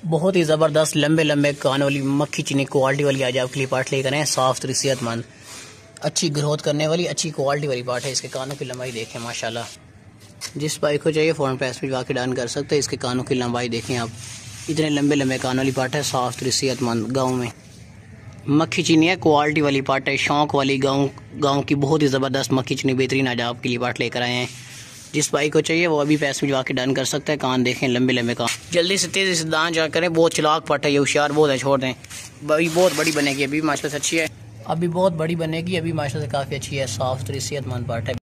बहुत ही ज़बरदस्त लंबे लंबे कान वाली मक्खी चीनी क्वालिटी वाली आज आपके लिए पार्ट लेकर आए। साफ सुथरी सेहतमंद अच्छी ग्रोथ करने वाली अच्छी क्वालिटी वाली पार्ट है। इसके कानों की लंबाई देखें माशाल्लाह। जिस बाइक को चाहिए फ़ौरन पैसे भिजवा के डन कर सकते हैं। इसके कानों की लंबाई देखें आप, इतने लंबे लंबे कान वाली पार्ट है। साफ सुथरी सेहतमंद गाँव में मक्खी चीनी है, क्वालिटी वाली पार्ट है, शौक वाली गाँव की बहुत ही ज़बरदस्त मक्खी चीनी बेहतरीन आज आपके लिए पार्ट लेकर आए हैं। जिस बाइक को चाहिए वो अभी पैसे भिजवा के डन कर सकते हैं। कान देखें लंबे लंबे कान, जल्दी से तेज़ी से दान जा करें। बहुत चलाक पट है ये, होशियार बहुत है, छोड़ दें। अभी बहुत बड़ी बनेगी, अभी माशाल्लाह से अच्छी है, अभी बहुत बड़ी बनेगी, अभी माशाल्लाह से काफ़ी अच्छी है। साफ सुथरी सेहतमंद पार्ट है।